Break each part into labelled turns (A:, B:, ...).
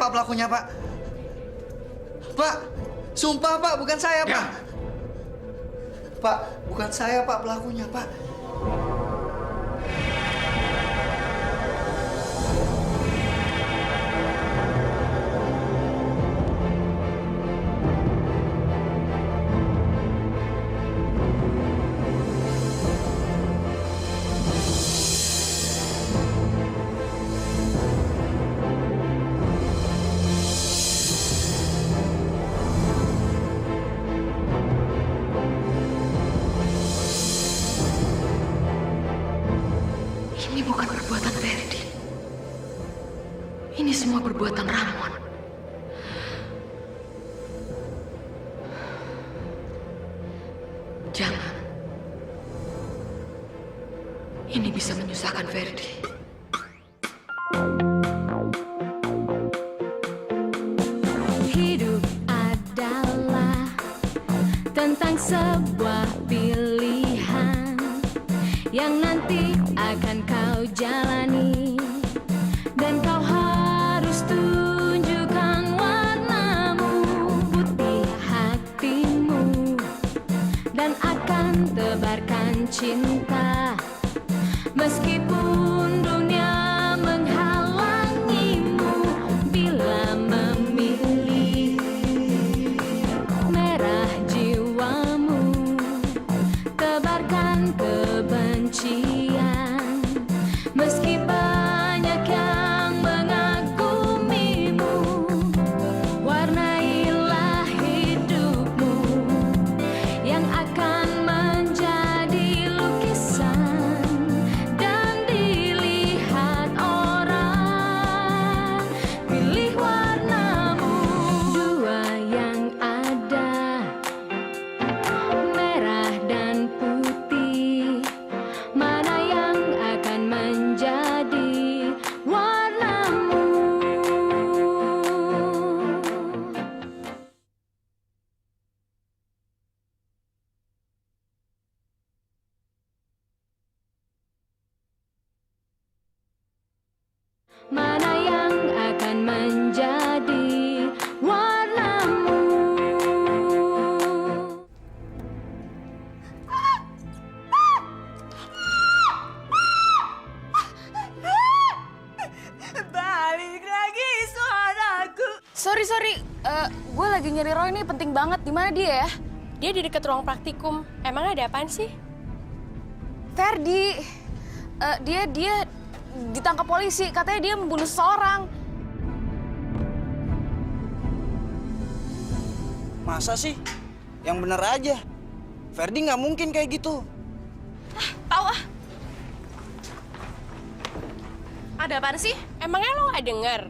A: Pak pelakunya, Pak. Pak, sumpah Pak, bukan saya, Pak. Pak, bukan saya, Pak, pelakunya, Pak.
B: Ini bukan perbuatan Ferdi. Ini semua perbuatan Ramon. Jangan. Ini bisa menyusahkan Ferdi.
C: Hidup adalah tentang sebuah pilihan yang nanti akan kau jalani, dan kau harus tunjukkan warnamu, putih hatimu, dan akan tebarkan cinta meskipun dunia menghalangimu. Bila memilih merah jiwamu, tebarkan kebencian meski banyak yang mengagumimu. Warnailah hidupmu yang akan menjadi lukisan dan dilihat orang. Pilih warnamu, dua yang ada, merah dan putih. Mana yang akan menjadi warnamu? Mana yang akan menjadi warnamu?
D: Balik lagi suaraku.
E: Sorry, gue lagi nyari Roy nih, penting banget. Di mana dia ya?
D: Dia di dekat ruang praktikum. Emang ada apaan sih?
E: Ferdi. Dia ditangkap polisi. Katanya dia membunuh seseorang.
F: Masa sih? Yang bener aja. Ferdi nggak mungkin kayak gitu.
E: Tahu ah.
D: Ada apaan sih? Emangnya lo nggak denger?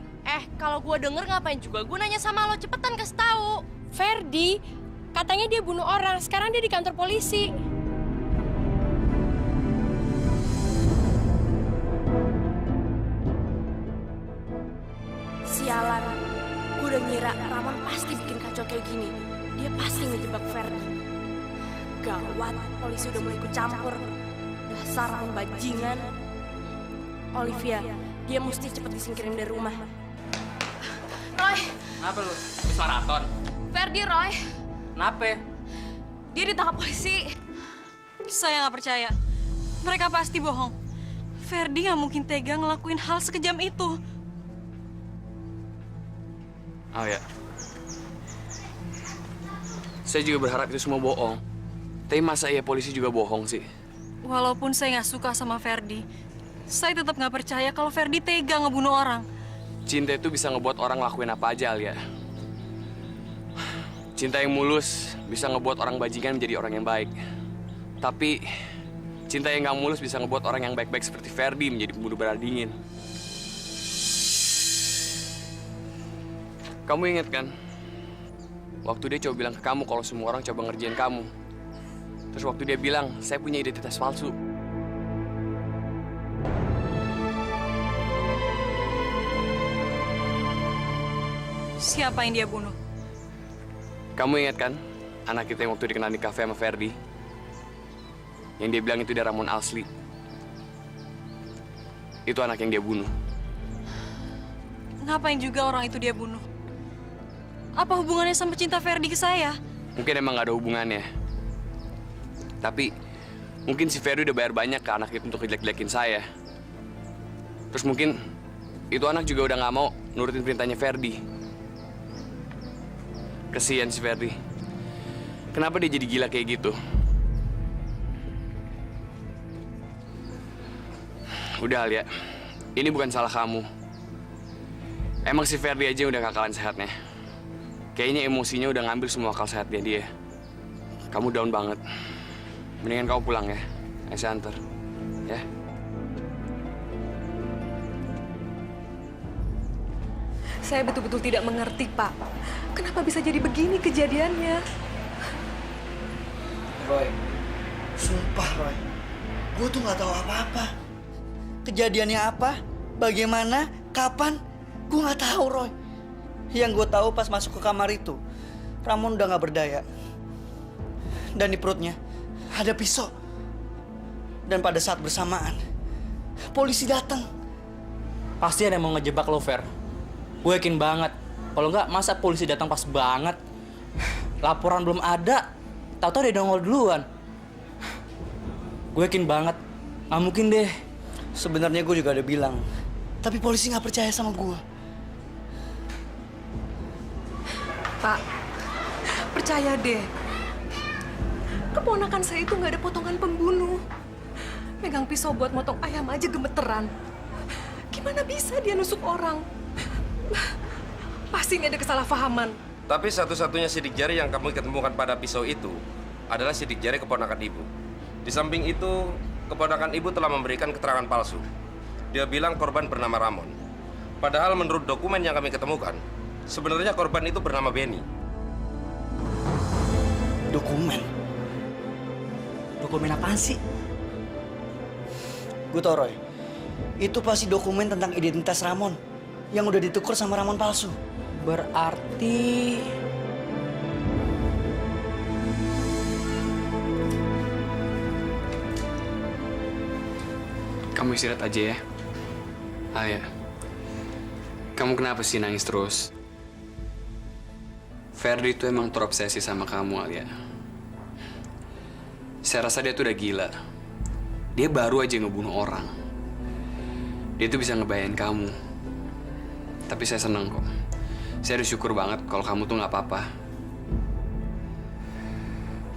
D: Kalau gue denger ngapain juga gue nanya sama lo, cepetan kasih tahu. Ferdi, katanya dia bunuh orang. Sekarang dia di kantor polisi. Sialan, gue udah ngira Ramon pasti bikin kacau kayak gini. Dia pasti ngejebak Ferdi. Gawat, polisi udah mulai ikut campur. Dasar pembajingan. Olivia, dia mesti cepet disingkirin dari rumah.
E: Roy,
G: Kenapa lu? Habis maraton?
E: Ferdi, Roy.
G: Kenapa?
E: Dia ditangkap polisi.
H: Saya nggak percaya. Mereka pasti bohong. Ferdi nggak mungkin tega ngelakuin hal sekejam itu.
G: Oh ya. Saya juga berharap itu semua bohong. Tapi masa iya polisi juga bohong sih?
H: Walaupun saya nggak suka sama Ferdi, saya tetap nggak percaya kalau Ferdi tega ngebunuh orang.
G: Cinta itu bisa ngebuat orang ngelakuin apa aja, Alia. Cinta yang mulus bisa ngebuat orang bajingan menjadi orang yang baik. Tapi cinta yang nggak mulus bisa ngebuat orang yang baik-baik seperti Ferdi menjadi pembunuh darah dingin. Kamu ingat kan? Waktu dia coba bilang ke kamu kalau semua orang coba ngerjain kamu. Terus waktu dia bilang, saya punya identitas palsu.
H: Siapa yang dia bunuh?
G: Kamu ingat kan? Anak kita yang waktu dikenal di kafe sama Ferdi? Yang dia bilang itu dia Ramon asli. Itu anak yang dia bunuh.
H: ngapain juga orang itu dia bunuh? Apa hubungannya sama cinta Ferdi ke saya?
G: Mungkin emang gak ada hubungannya. Tapi mungkin si Ferdi udah bayar banyak ke anak itu untuk ngejelek-jelekin saya. Terus mungkin itu anak juga udah gak mau nurutin perintahnya Ferdi. Kesian si Ferdi. Kenapa dia jadi gila kayak gitu? Udah, Alia. Ini bukan salah kamu. Emang si Ferdi aja udah gak kalah sehatnya. Kayaknya emosinya udah ngambil semua akal sehatnya dia. Kamu down banget. Mendingan kamu pulang ya. Saya antar. Ya.
I: Saya betul-betul tidak mengerti, Pak. Kenapa bisa jadi begini kejadiannya?
A: Roy, sumpah Roy, gue tuh nggak tahu apa-apa. Kejadiannya apa, bagaimana, kapan, gue nggak tahu Roy. Yang gue tahu pas masuk ke kamar itu, Ramon udah nggak berdaya. Dan di perutnya ada pisau. Dan pada saat bersamaan, polisi datang.
J: Pasti ada yang mau ngejebak lo, Fer. Gue yakin banget. Kalau nggak, masa polisi datang pas banget? Laporan belum ada. Tahu-tahu dia nongol duluan. Gue yakin banget. Nggak mungkin deh.
A: Sebenarnya gue juga udah bilang. Tapi polisi nggak percaya sama gue.
I: Pak, percaya deh. Keponakan saya itu nggak ada potongan pembunuh. Megang pisau buat motong ayam aja gemeteran. Gimana bisa dia nusuk orang? Pasti ini ada kesalahpahaman.
K: Tapi satu-satunya sidik jari yang kamu ketemukan pada pisau itu adalah sidik jari keponakan ibu. Di samping itu, keponakan ibu telah memberikan keterangan palsu. Dia bilang korban bernama Ramon. Padahal menurut dokumen yang kami ketemukan, sebenarnya korban itu bernama Benny.
A: Dokumen?
J: Dokumen apaan sih?
A: Gue tau Roy, itu pasti dokumen tentang identitas Ramon yang udah ditukar sama Ramon palsu.
J: Berarti...
G: Kamu istirahat aja ya. Alia, kamu kenapa sih nangis terus? Ferdi itu emang terobsesi sama kamu, Alia. Saya rasa dia tuh udah gila. Dia baru aja ngebunuh orang. Dia tuh bisa ngebayain kamu. Tapi saya senang kok. Saya bersyukur banget kalau kamu tuh nggak apa-apa.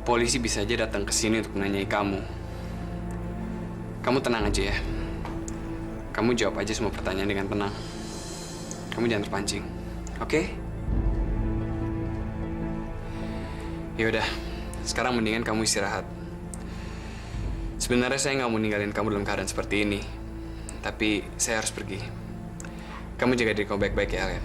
G: Polisi bisa aja datang ke sini untuk menanyai kamu. Kamu tenang aja ya. Kamu jawab aja semua pertanyaan dengan tenang. Kamu jangan terpancing, oke? Yaudah, sekarang mendingan kamu istirahat. Sebenarnya saya nggak mau ninggalin kamu dalam keadaan seperti ini. Tapi saya harus pergi. Kamu jaga diri kamu baik-baik ya, Alia.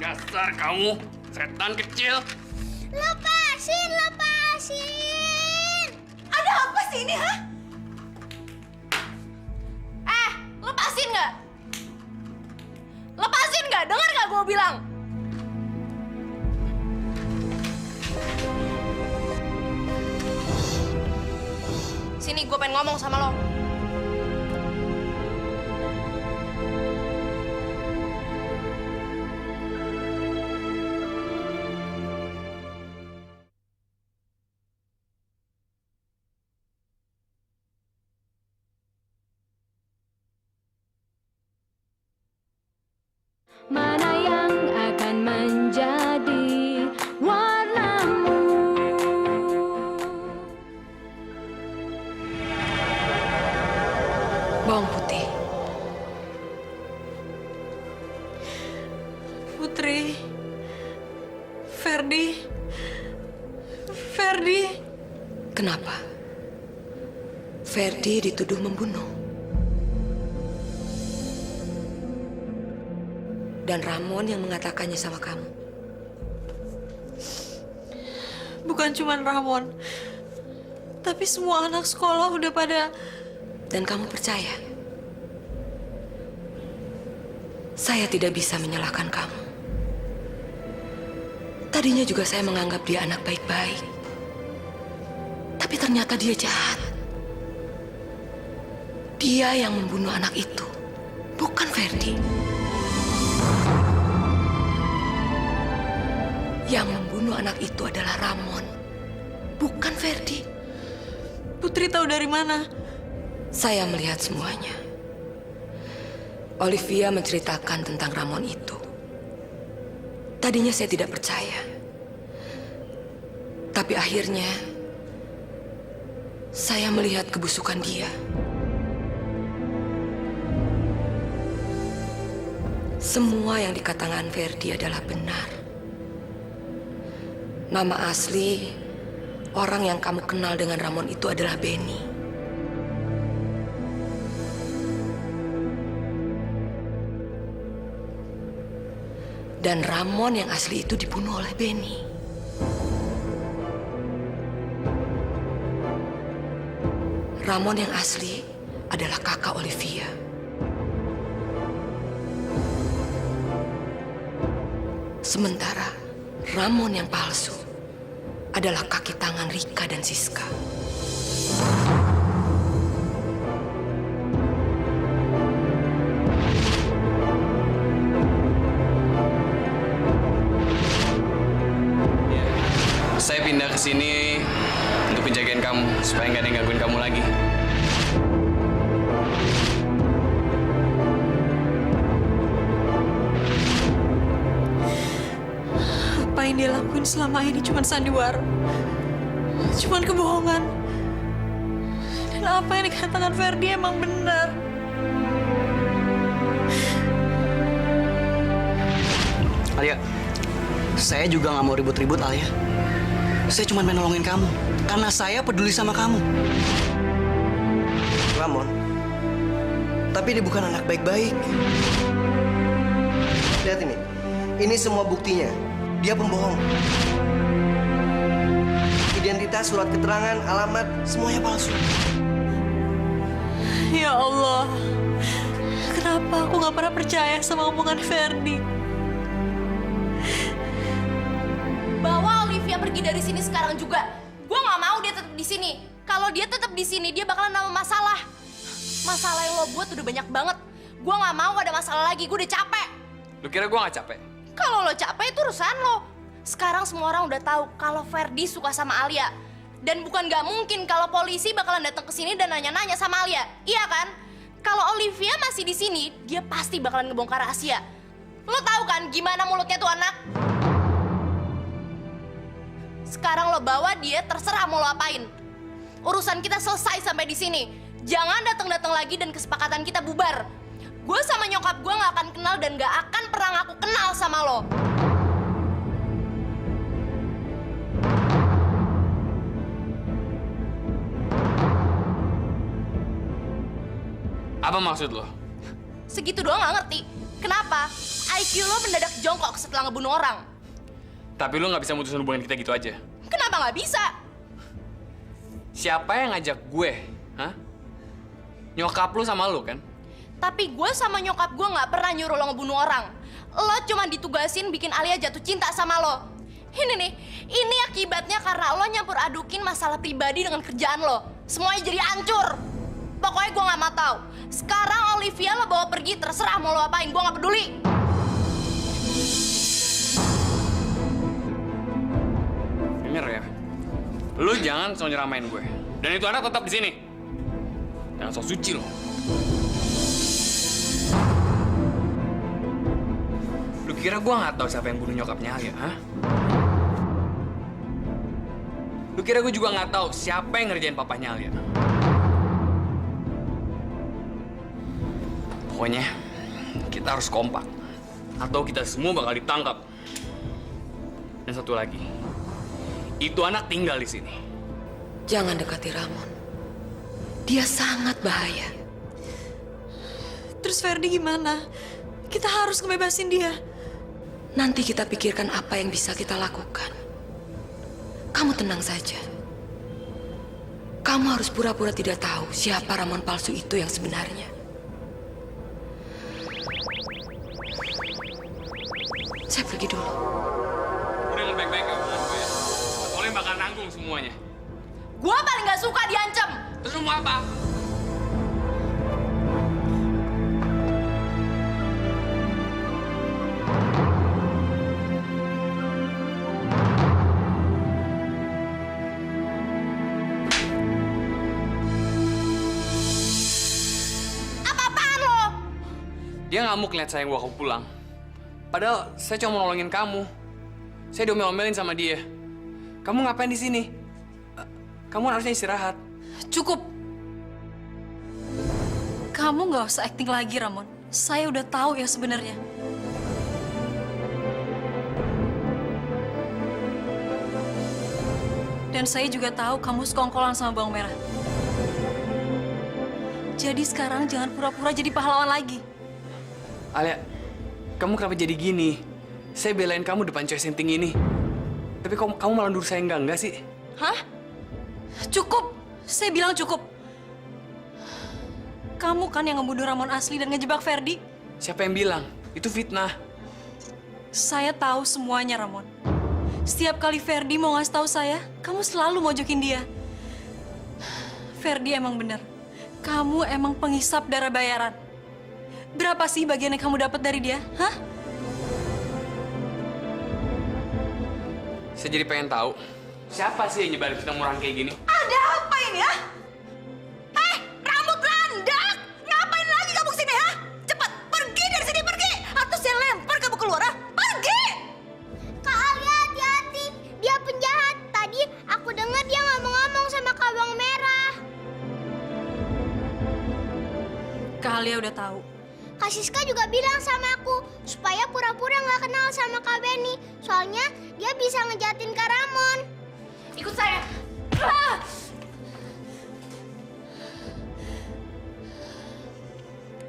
G: Dasar kamu, setan kecil.
C: Lepasin, lepasin.
D: Ada apa sih ini, ha? Lepasin nggak? Lepasin nggak? Dengar nggak gue bilang? Sini, gue pengen ngomong sama lo.
C: Mana yang akan menjadi warnamu?
B: Bawang putih.
H: Putri. Ferdi. Ferdi.
B: Kenapa? Ferdi dituduh membunuh. Dan Ramon yang mengatakannya sama kamu.
H: Bukan cuma Ramon. Tapi semua anak sekolah udah pada...
B: Dan kamu percaya? Saya tidak bisa menyalahkan kamu. Tadinya juga saya menganggap dia anak baik-baik. Tapi ternyata dia jahat. Dia yang membunuh anak itu, bukan Ferdi. Yang membunuh anak itu adalah Ramon, bukan Ferdi.
H: Putri tahu dari mana?
B: Saya melihat semuanya. Olivia menceritakan tentang Ramon itu. Tadinya saya tidak percaya. Tapi akhirnya saya melihat kebusukan dia. Semua yang dikatakan Ferdi adalah benar. Nama asli orang yang kamu kenal dengan Ramon itu adalah Benny. Dan Ramon yang asli itu dibunuh oleh Benny. Ramon yang asli adalah kakak Olivia. Sementara Ramon yang palsu adalah kaki tangan Rika dan Siska.
G: Saya pindah ke sini untuk menjagain kamu supaya nggak ada yang gangguin kamu lagi.
H: Apa yang dia lakuin selama ini cuma sandiwara, cuma kebohongan. Dan apa yang dikatakan Ferdi emang benar.
A: Alia, saya juga nggak mau ribut-ribut, Alia. Saya cuma pengen nolongin kamu, karena saya peduli sama kamu.
F: Ramon, tapi dia bukan anak baik-baik. Lihat ini semua buktinya. Dia pembohong. Identitas, surat keterangan, alamat, semuanya palsu.
H: Ya Allah, kenapa aku nggak pernah percaya sama omongan Ferdi?
D: Bawa Olivia pergi dari sini sekarang juga. Gue nggak mau dia tetap di sini. Kalau dia tetap di sini, dia bakalan nambah masalah. Masalah yang lo buat udah banyak banget. Gue nggak mau ada masalah lagi. Gue udah capek.
G: Lu kira gue nggak capek?
D: Kalau lo capek itu urusan lo. Sekarang semua orang udah tahu kalau Ferdi suka sama Alia. Dan bukan nggak mungkin kalau polisi bakalan datang ke sini dan nanya-nanya sama Alia. Iya kan? Kalau Olivia masih di sini, dia pasti bakalan ngebongkar rahasia. Lo tahu kan gimana mulutnya tuh anak? Sekarang lo bawa dia, terserah mau lo apain. Urusan kita selesai sampai di sini. Jangan datang-datang lagi dan kesepakatan kita bubar. Gue sama nyokap gue nggak akan kenal dan nggak akan pernah ngaku kenal sama lo.
G: Apa maksud lo?
D: Segitu doang nggak ngerti. Kenapa? IQ lo mendadak jongkok setelah ngebunuh orang.
G: Tapi lo nggak bisa mutusin hubungan kita gitu aja.
D: Kenapa nggak bisa?
G: Siapa yang ngajak gue? Hah? Nyokap lo sama lo kan?
D: Tapi gue sama nyokap gue nggak pernah nyuruh lo ngebunuh orang. Lo cuma ditugasin bikin Alia jatuh cinta sama lo. Ini nih, ini akibatnya karena lo nyampur adukin masalah pribadi dengan kerjaan lo. Semuanya jadi hancur. Pokoknya gue nggak mau tahu. Sekarang Olivia lo bawa pergi, terserah mau lo apain. Gue nggak peduli.
G: Denger ya, lu jangan sok nyeramain gue. Dan itu anak tetap di sini. Jangan sok suci lo. Lu kira gue nggak tahu siapa yang bunuh nyokapnya Alia, hah? Lu kira gue juga nggak tahu siapa yang ngerjain papanya Alia? Pokoknya kita harus kompak, atau kita semua bakal ditangkap. Dan satu lagi, itu anak tinggal di sini.
B: Jangan dekati Ramon. Dia sangat bahaya.
H: Terus Ferdi gimana? Kita harus ngebebasin dia.
B: Nanti kita pikirkan apa yang bisa kita lakukan. Kamu tenang saja. Kamu harus pura-pura tidak tahu siapa Ramon palsu itu yang sebenarnya. Saya pergi dulu.
G: Udah lebih baik semuanya.
D: Gua paling gak suka diancam.
G: Terus lu mau apa?
D: Apa-apaan lo?
G: Dia ngamuk lihat saya bawa kamu pulang. Padahal saya cuma mau nolongin kamu. Saya diomel-omelin sama dia. Kamu ngapain di sini? Kamu harusnya istirahat.
H: Cukup. Kamu nggak usah acting lagi, Ramon. Saya udah tahu yang sebenarnya. Dan saya juga tahu kamu sekongkolan sama bawang merah. Jadi sekarang jangan pura-pura jadi pahlawan lagi.
G: Alia, kamu kenapa jadi gini? Saya belain kamu depan cewek senting ini. Tapi kamu malah nuduh saya enggak sih?
H: Hah? Cukup. Saya bilang cukup. Kamu kan yang ngebunuh Ramon asli dan ngejebak Ferdi?
G: Siapa yang bilang? Itu fitnah.
H: Saya tahu semuanya, Ramon. Setiap kali Ferdi mau ngasih tahu saya, kamu selalu mojokin dia. Ferdi emang bener. Kamu emang penghisap darah bayaran. Berapa sih bagian yang kamu dapat dari dia? Hah?
G: Saya jadi pengen tahu. Siapa sih yang nyebarin fitnah murahan kayak gini?
D: Ada apa ini ya? Rambut landak! Ngapain lagi kamu kesini ha? Cepat, pergi dari sini, pergi! Atau saya lempar kamu keluar ha? Pergi!
C: Kak Alia, hati-hati. Dia penjahat. Tadi aku dengar dia ngomong-ngomong sama Kak Bawang Merah.
H: Kak Alia udah tahu.
C: Kak Siska juga bilang sama aku supaya pura-pura nggak kenal sama Kak Benny. Soalnya dia bisa ngejahatin Kak Ramon.
D: Ikut saya.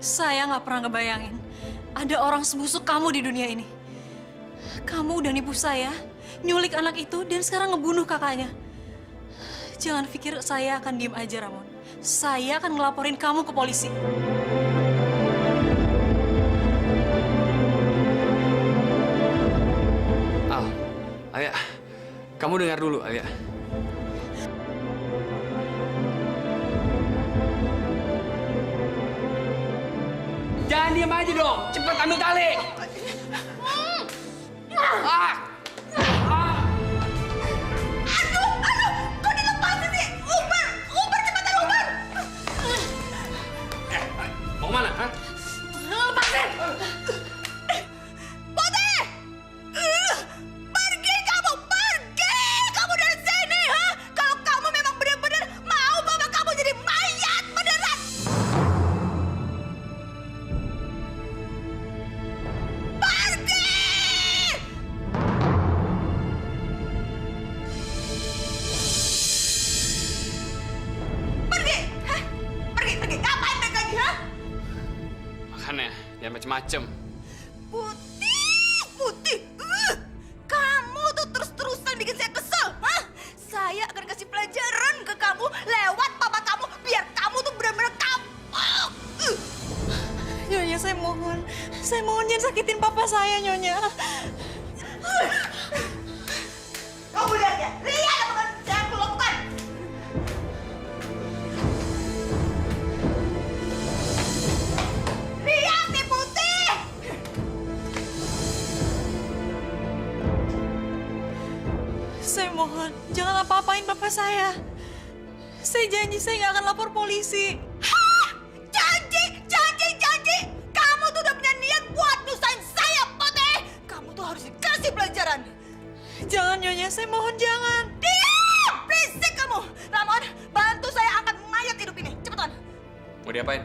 H: Saya nggak pernah ngebayangin ada orang sebusuk kamu di dunia ini. Kamu udah nipu saya, nyulik anak itu, dan sekarang ngebunuh kakaknya. Jangan pikir saya akan diem aja, Ramon. Saya akan ngelaporin kamu ke polisi.
G: Alia, kamu dengar dulu, Alia. Jangan diam aja dong. Cepat ambil tali.
D: Kok dilepasin sih? Uber, cepetan Uber!
G: Mau kemana, ha?
D: Lepasin! Putih! Pergi kamu dari sini, ha? Kalau kamu memang benar-benar mau bapak kamu jadi mayat beneran! Pergi! Pergi! Hah? Pergi! Ngapain mereka lagi, ha?
G: Makanya, jangan macem-macem.
D: Putih! Kamu tuh terus-terusan bikin saya kesel, hah? Saya akan kasih pelajaran ke kamu lewat papa kamu, biar kamu tuh benar-benar kapok.
H: Nyonya, saya mohon jangan sakitin papa saya, Nyonya.
D: Kamu lihat ya, lihat apa yang saya aku lakukan. Lihat nih Putih!
H: Saya mohon, jangan apa-apain papa saya. Saya janji saya nggak akan lapor polisi.
D: Hah? Janji! Kamu tuh udah punya niat buat nyusahin saya, Putih! Kamu tuh harus dikasih pelajaran.
H: Jangan, Nyonya, saya mohon jangan.
D: Diam! Berisik kamu! Ramon, bantu saya angkat mayat hidup ini. Cepetan.
G: Mau diapain?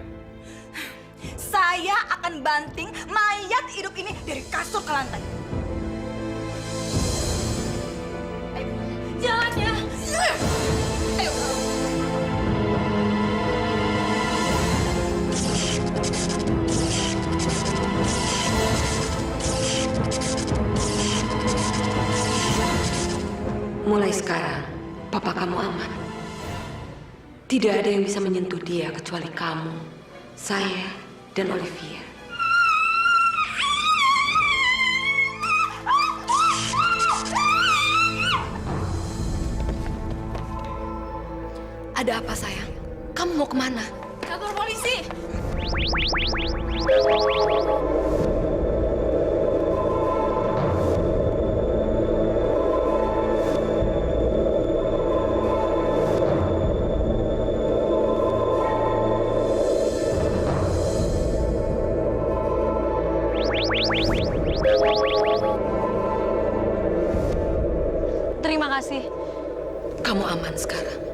D: Saya akan banting mayat hidup ini dari kasur ke lantai.
H: Jangan ya.
D: Ayo.
B: Mulai sekarang, papa kamu aman. Tidak ada yang bisa menyentuh dia kecuali kamu, saya, dan Olivia. Ada apa sayang? Kamu mau kemana?
H: Kantor polisi. Terima kasih.
B: Kamu aman sekarang.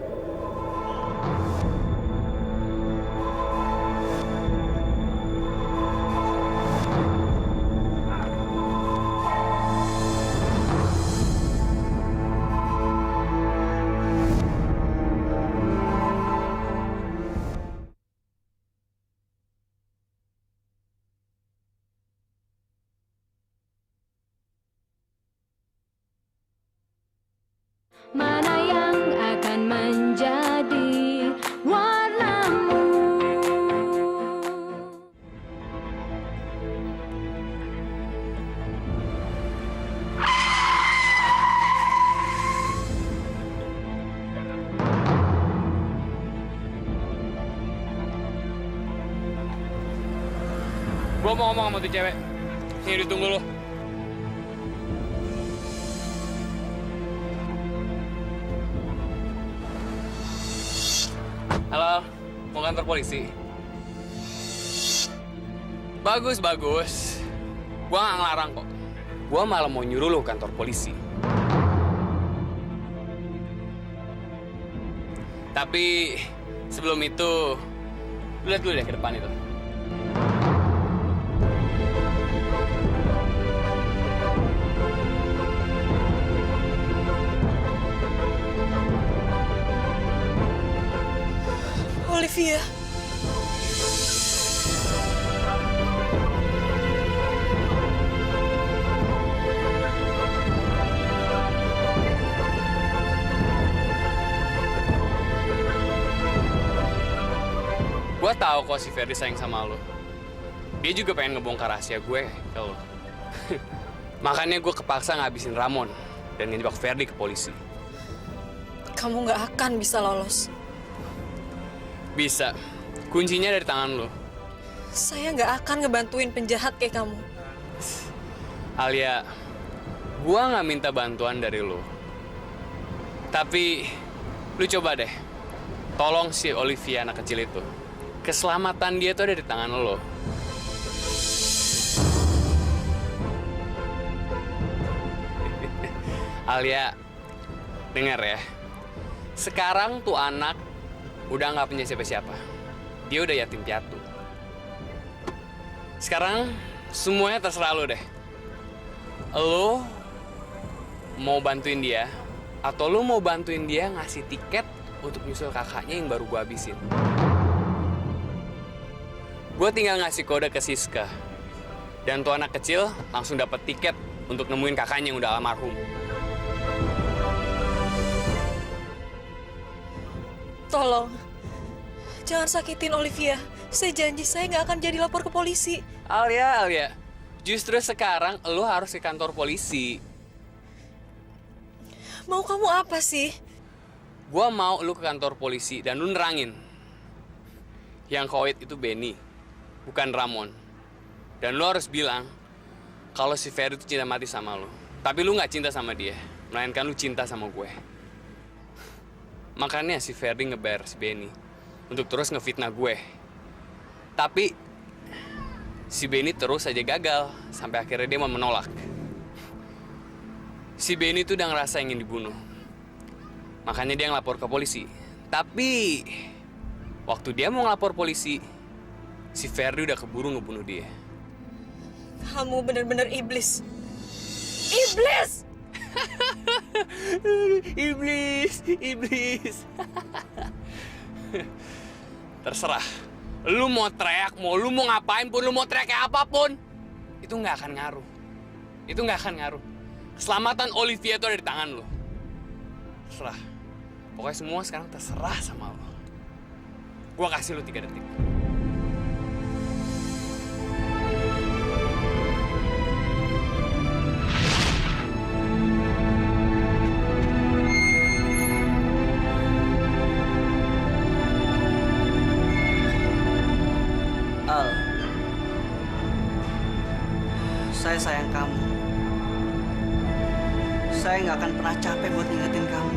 L: Mana yang akan menjadi warnamu?
G: Gua mau ngomong sama tuh cewek. Sini ditunggu lo. Halo, mau kantor polisi? Bagus, bagus. Gua nggak ngelarang kok. Gua malah mau nyuruh lo kantor polisi. Tapi sebelum itu, lu lihat dulu deh ke depan itu.
D: Olivia.
G: Gue tahu kok si Ferdi sayang sama lo. Dia juga pengen ngebongkar rahasia gue ke lo. Makanya gue kepaksa ngabisin Ramon dan ngejebak Ferdi ke polisi.
D: Kamu nggak akan bisa lolos.
G: Bisa. Kuncinya dari tangan lo.
D: Saya nggak akan ngebantuin penjahat kayak kamu.
G: Alia, gue nggak minta bantuan dari lo. Tapi, lu coba deh. Tolong si Olivia anak kecil itu. Keselamatan dia tuh ada di tangan lo. Alia, dengar ya. Sekarang tuh anak udah nggak punya siapa-siapa. Dia udah yatim piatu. Sekarang semuanya terserah lo deh. Lo mau bantuin dia, atau lo mau bantuin dia ngasih tiket untuk nyusul kakaknya yang baru gue habisin. Gue tinggal ngasih kode ke Siska. Dan tuh anak kecil langsung dapat tiket untuk nemuin kakaknya yang udah almarhum.
D: Tolong, jangan sakitin Olivia. Saya janji saya nggak akan jadi lapor ke polisi.
G: Alia, justru sekarang lo harus ke kantor polisi.
D: Mau kamu apa sih?
G: Gua mau lo ke kantor polisi dan lo nerangin. Yang koit itu Benny, bukan Ramon. Dan lo harus bilang kalau si Ferry itu cinta mati sama lo. Tapi lo nggak cinta sama dia, melainkan lo cinta sama gue. Makanya si Ferry ngebayar si Benny untuk terus ngefitnah gue. Tapi si Benny terus aja gagal sampai akhirnya dia mau menolak. Si Benny tuh udah ngerasa ingin dibunuh. Makanya dia ngelapor ke polisi. Tapi waktu dia mau ngelapor polisi, si Ferry udah keburu ngebunuh dia.
D: Kamu benar-benar iblis. Iblis!
G: Iblis. Terserah. Lu mau teriak, lu mau ngapain pun, lu mau teriak kayak apapun, itu nggak akan ngaruh. Keselamatan Olivia itu ada di tangan lu. Terserah. Pokoknya semua sekarang terserah sama lu. Gua kasih lu 3 detik.
A: Saya sayang kamu. Saya nggak akan pernah capek buat ngingetin kamu.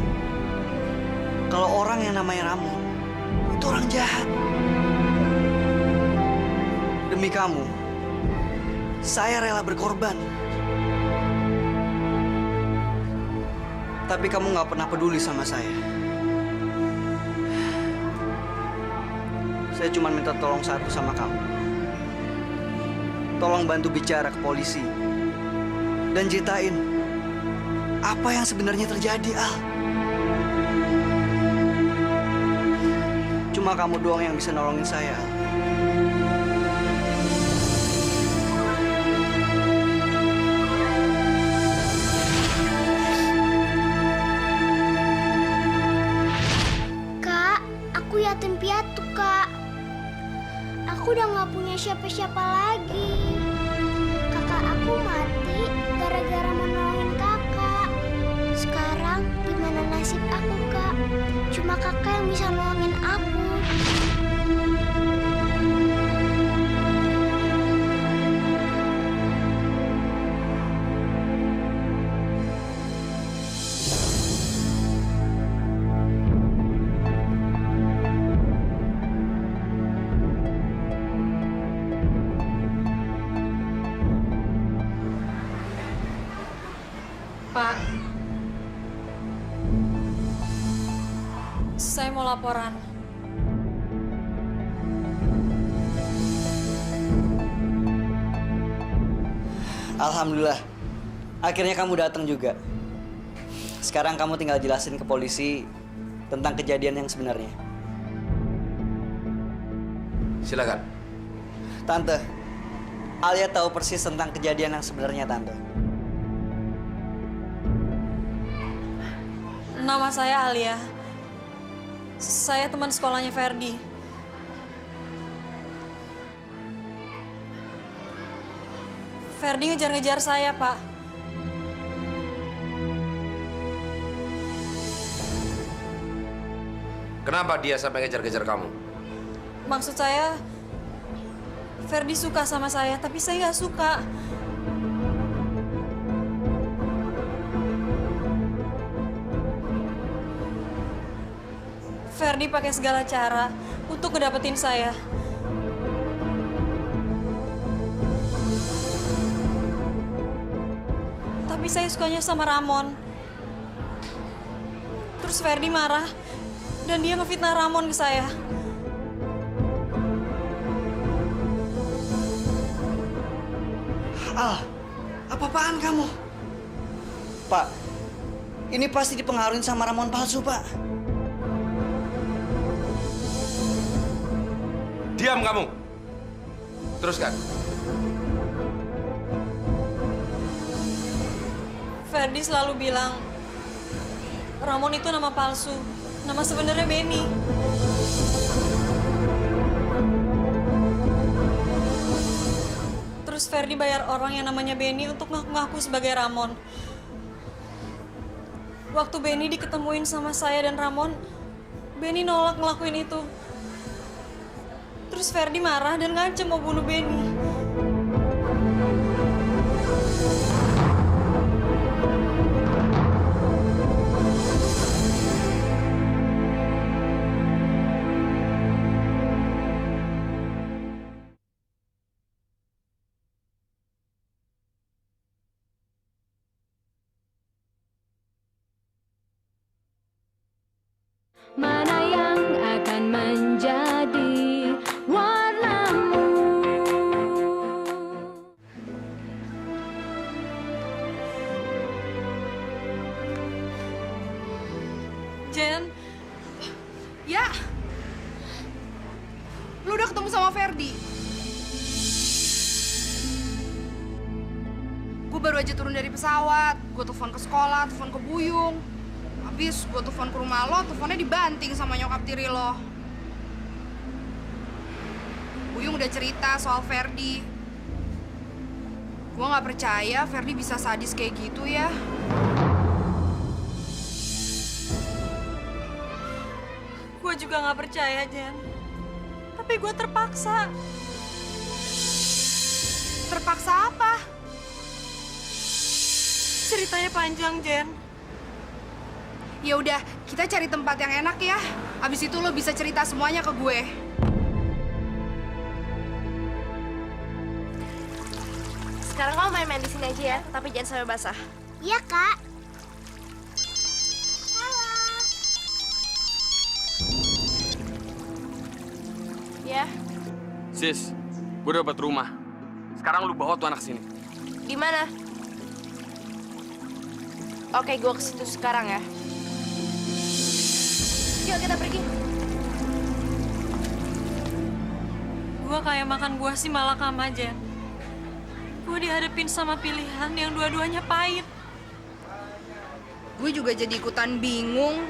A: Kalau orang yang namanya Ramon, itu orang jahat. Demi kamu, saya rela berkorban. Tapi kamu nggak pernah peduli sama saya. Saya cuma minta tolong satu sama kamu. Tolong bantu bicara ke polisi. Dan ceritain apa yang sebenarnya terjadi, Al. Cuma kamu doang yang bisa nolongin saya, Al.
C: Kak, aku yatim piatu, Kak. Aku udah nggak punya siapa-siapa lagi. Kakak aku mati gara-gara menolongin kakak. Sekarang gimana nasib aku, Kak? Cuma kakak yang bisa nolongin aku.
H: Pak, saya mau laporan.
A: Alhamdulillah, akhirnya kamu datang juga. Sekarang kamu tinggal jelasin ke polisi tentang kejadian yang sebenarnya.
K: Silakan.
A: Tante, Alia tahu persis tentang kejadian yang sebenarnya, Tante.
H: Nama saya Alia. Saya teman sekolahnya Ferdi. Ferdi ngejar-ngejar saya, Pak.
K: Kenapa dia sampai ngejar-ngejar kamu?
H: Maksud saya, Ferdi suka sama saya, tapi saya nggak suka. Ferdi pakai segala cara untuk ngedapetin saya. Tapi saya sukanya sama Ramon. Terus Ferdi marah dan dia ngefitnah Ramon ke saya.
A: Al, apa-apaan kamu? Pak, ini pasti dipengaruhi sama Ramon palsu, Pak.
K: Diam kamu. Teruskan.
H: Ferdi selalu bilang Ramon itu nama palsu. Nama sebenarnya Benny. Terus Ferdi bayar orang yang namanya Benny untuk ngaku-ngaku sebagai Ramon. Waktu Benny diketemuin sama saya dan Ramon, Benny nolak ngelakuin itu. Terus Ferdi marah dan ngancem mau bunuh Benny.
L: Mana yang akan menjadi warnamu?
I: Jen, ya, lu udah ketemu sama Ferdi? Gue baru aja turun dari pesawat, gue telepon ke sekolah, telepon ke Buyung. Habis gue telepon ke rumah lo, teleponnya dibanting sama nyokap tiri lo. Buyung udah cerita soal Ferdi. Gue gak percaya Ferdi bisa sadis kayak gitu ya.
H: Gue juga gak percaya, Jen. Tapi gue terpaksa.
I: Terpaksa apa?
H: Ceritanya panjang, Jen.
I: Ya udah, kita cari tempat yang enak ya. Abis itu lo bisa cerita semuanya ke gue.
D: Sekarang kamu main-main di sini aja ya, tapi jangan sampai basah.
C: Iya, Kak.
D: Ya,
G: Sis, gue udah dapat rumah. Sekarang lu bawa tuh anak sini.
D: di mana? Oke, gue ke situ sekarang ya. Yuk kita pergi.
H: Gue kayak makan buah si malakama, Jen. Gue dihadapin sama pilihan yang dua-duanya pahit.
I: Gue juga jadi ikutan bingung.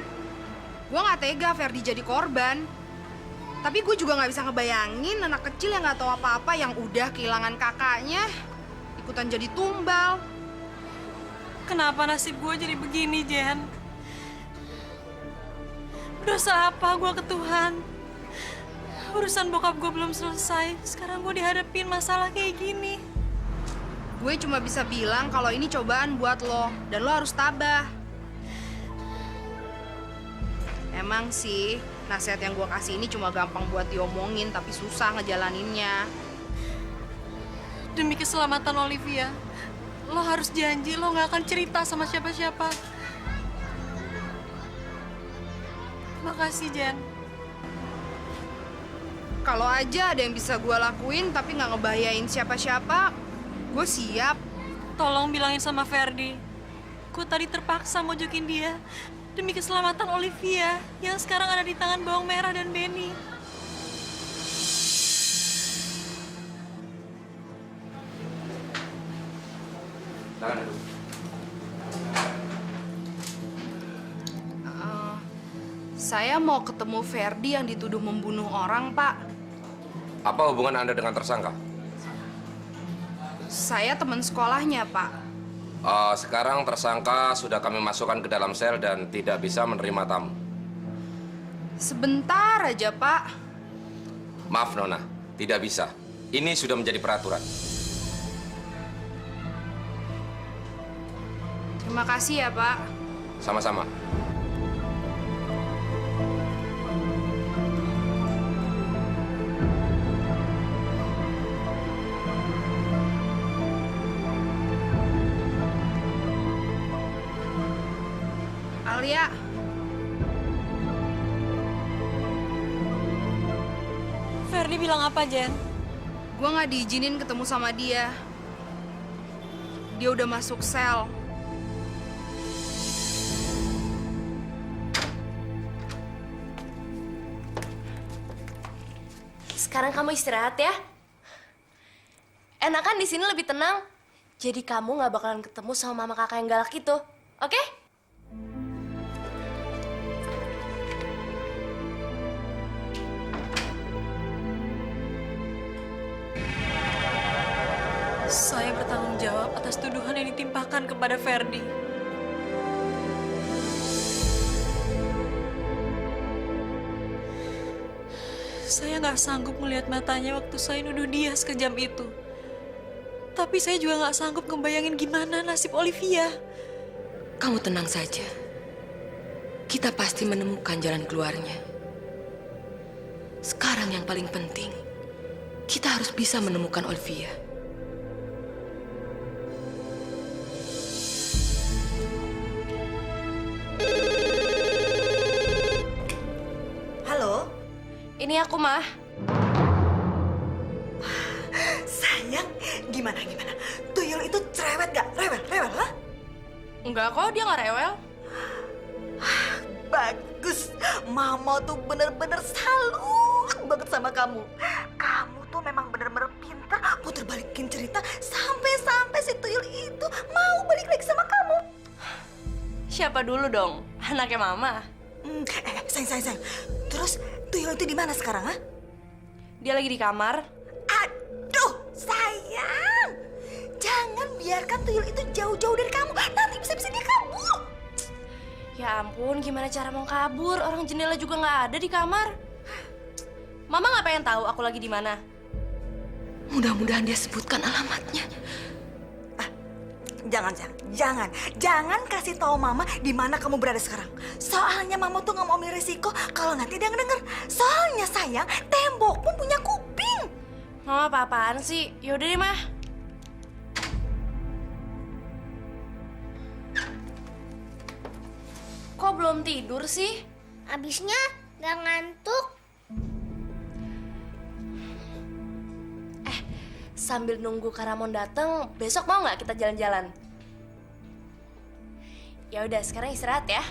I: Gue nggak tega Ferdi jadi korban. Tapi gue juga nggak bisa ngebayangin anak kecil yang nggak tahu apa-apa yang udah kehilangan kakaknya ikutan jadi tumbal.
H: Kenapa nasib gue jadi begini, Jen? Dosa apa gue ke Tuhan? Urusan bokap gue belum selesai. Sekarang gue dihadapin masalah kayak gini.
I: Gue cuma bisa bilang kalau ini cobaan buat lo dan lo harus tabah. Emang sih, nasihat yang gue kasih ini cuma gampang buat diomongin tapi susah ngejalaninnya.
H: Demi keselamatan Olivia, lo harus janji lo gak akan cerita sama siapa-siapa. Makasih, Jen.
I: Kalau aja ada yang bisa gue lakuin tapi nggak ngebahayain siapa-siapa, gue siap.
H: Tolong bilangin sama Ferdi. Gue tadi terpaksa mojokin dia demi keselamatan Olivia yang sekarang ada di tangan Bawang Merah dan Benny.
I: Saya mau ketemu Ferdi yang dituduh membunuh orang, Pak.
K: Apa hubungan Anda dengan tersangka?
I: Saya teman sekolahnya, Pak.
K: Sekarang tersangka sudah kami masukkan ke dalam sel dan tidak bisa menerima tamu.
I: Sebentar aja, Pak.
K: Maaf, Nona. Tidak bisa. Ini sudah menjadi peraturan.
I: Terima kasih ya, Pak.
K: Sama-sama.
I: Alia.
H: Ferdi bilang apa, Jen?
I: Gue nggak diizinin ketemu sama dia. Dia udah masuk sel.
D: Sekarang kamu istirahat ya. Enakan di sini lebih tenang. Jadi kamu nggak bakalan ketemu sama mama kakak yang galak itu, oke?
H: Saya bertanggung jawab atas tuduhan yang ditimpakan kepada Ferdi. Saya nggak sanggup melihat matanya waktu saya nuduh dia sekejam itu. Tapi saya juga nggak sanggup ngebayangin gimana nasib Olivia.
B: Kamu tenang saja. Kita pasti menemukan jalan keluarnya. Sekarang yang paling penting, kita harus bisa menemukan Olivia.
M: Halo?
D: Ini aku, Mah.
M: Sayang, gimana? Tuyul itu cerewet gak? Rewel, ha?
D: Enggak kok, dia nggak rewel.
M: Bagus, Mama tuh bener-bener salut banget sama kamu. Kamu tuh memang bener-bener pintar puter balikin cerita sampai si Tuyul itu mau balik lagi sama kamu.
D: Siapa dulu dong? Anaknya Mama.
M: Sayang. Terus Tuyul itu di mana sekarang, ha?
D: Dia lagi di kamar.
M: Aduh, sayang. Jangan biarkan Tuyul itu jauh-jauh dari kamu. Nanti bisa-bisa dia kabur.
D: Ya ampun, gimana cara mau kabur? Orang jendela juga nggak ada di kamar. Mama nggak pengen tahu aku lagi di mana.
B: Mudah-mudahan dia sebutkan alamatnya.
M: Jangan kasih tahu Mama di mana kamu berada sekarang. Soalnya Mama tuh nggak mau ambil risiko kalau nanti dia ngedenger. Soalnya sayang, tembok pun punya kuping.
D: Mama apa-apaan sih? Yaudah deh, Mah. Kok belum tidur sih?
C: Abisnya gak ngantuk.
D: Sambil nunggu Karamon dateng, besok mau nggak kita jalan-jalan? Ya udah, sekarang istirahat ya.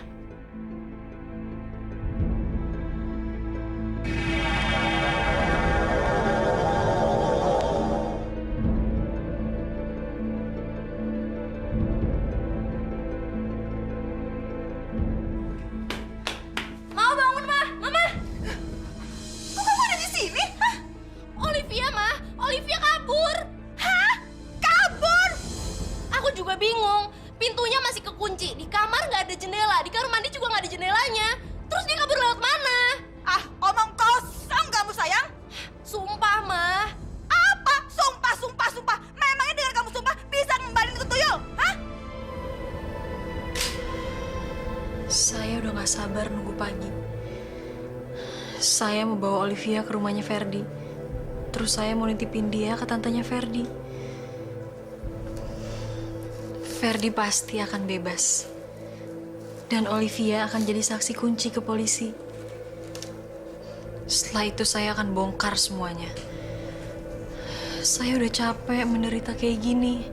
D: Mau bangun, Mah? Mama?
M: Kok kamu ada di sini? Hah?
D: Olivia, Mah. Olivia kabur.
M: Hah? Kabur?
D: Aku juga bingung. Pintunya masih kekunci. Di kamar nggak ada jendela. Di kamar mandi juga nggak ada jendelanya. Terus dia kabur lewat mana?
M: Ah, omong kosong kamu sayang.
D: Sumpah, Mah.
M: Apa? Sumpah. Memangnya dengan kamu sumpah bisa ngembalin itu tuyul? Hah?
H: Saya udah gak sabar nunggu pagi. Saya mau bawa Olivia ke rumahnya Ferdi. Terus saya mau nitipin dia ke tantenya Ferdi. Ferdi pasti akan bebas. Dan Olivia akan jadi saksi kunci ke polisi. Setelah itu saya akan bongkar semuanya. Saya udah capek menderita kayak gini.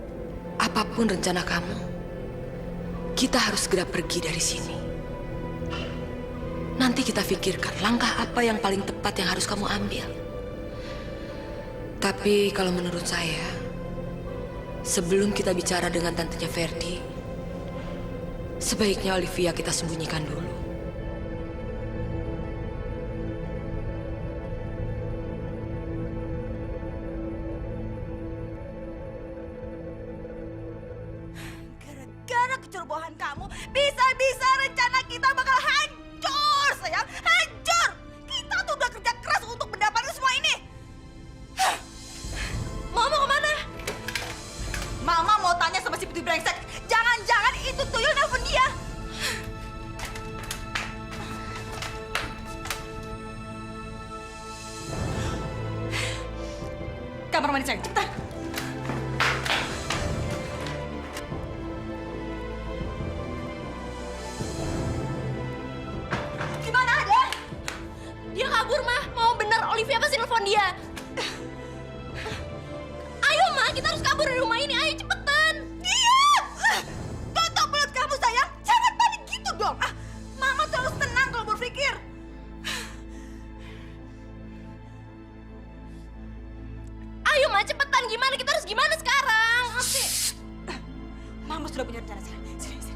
B: Apapun rencana kamu, kita harus segera pergi dari sini. Nanti kita pikirkan langkah apa yang paling tepat yang harus kamu ambil. Tapi kalau menurut saya, sebelum kita bicara dengan tantenya Ferdi, sebaiknya Olivia kita sembunyikan dulu.
M: Gara-gara kecerobohan kamu, bisa-bisa rencana kita bakal hancur, sayang. Hancur! Kita tuh udah kerja keras untuk mendapatkan semua ini.
D: Mama kemana?
M: Mama mau tanya sama si putih brengsek. Jangan-jangan itu tuyul nelfon dia. Kamar mandi sayang, cepetan. Gimana dia?
D: Dia kabur, Mah. Mau bener Olivia pasti nelfon dia. Ayo, Mah, kita harus kabur dari rumah ini. Ayo, cepetan.
M: Diam! Tutup mulut kamu, sayang. Jangan panik gitu dong. Mama tuh harus tenang kalau berpikir.
D: Ayo, Mah, cepetan. Gimana? Kita harus gimana sekarang?
M: Mama sudah punya rencana, sayang. Sini.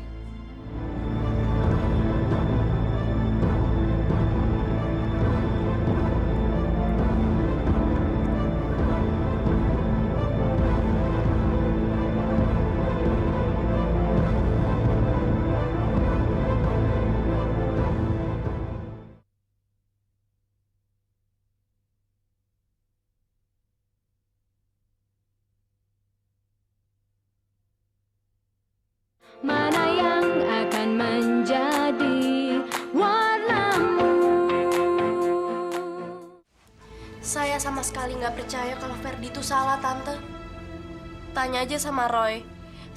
L: Mana yang akan menjadi warnamu?
D: Saya sama sekali nggak percaya kalau Ferdi itu salah, Tante. Tanya aja sama Roy.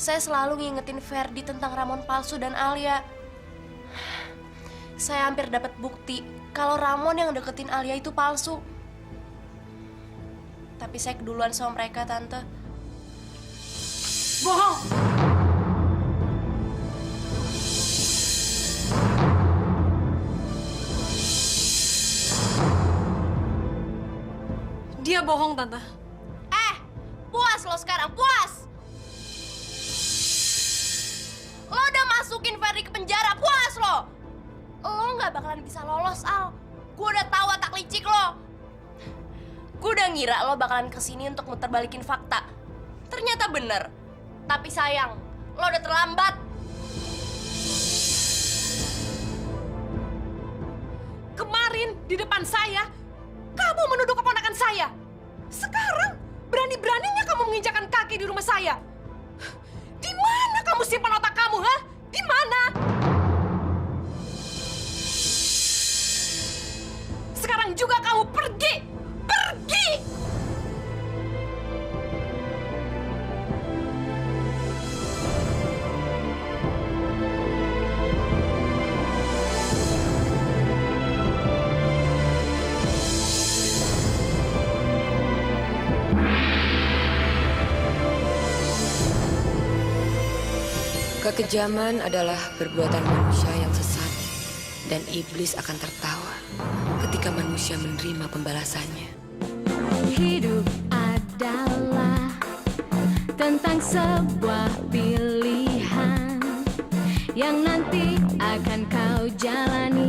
D: Saya selalu ngingetin Ferdi tentang Ramon palsu dan Alia. Saya hampir dapat bukti kalau Ramon yang deketin Alia itu palsu. Tapi saya keduluan sama mereka, Tante.
M: Bohong!
H: Dia bohong, Tante.
D: Puas lo sekarang, puas! Lo udah masukin Ferdi ke penjara, puas lo! Lo nggak bakalan bisa lolos, Al. Gue udah tahu watak licik lo. Gue udah ngira lo bakalan kesini untuk muterbalikin fakta. Ternyata bener. Tapi sayang, lo udah terlambat.
N: Kemarin di depan saya, kamu menuduh keponakan saya. Sekarang berani-beraninya kamu menginjakan kaki di rumah saya. Di mana kamu simpan otak kamu, ha? Di mana? Sekarang juga kamu pergi! Pergi!
B: Kekejaman adalah perbuatan manusia yang sesat dan iblis akan tertawa ketika manusia menerima pembalasannya.
L: Hidup adalah tentang sebuah pilihan yang nanti akan kau jalani.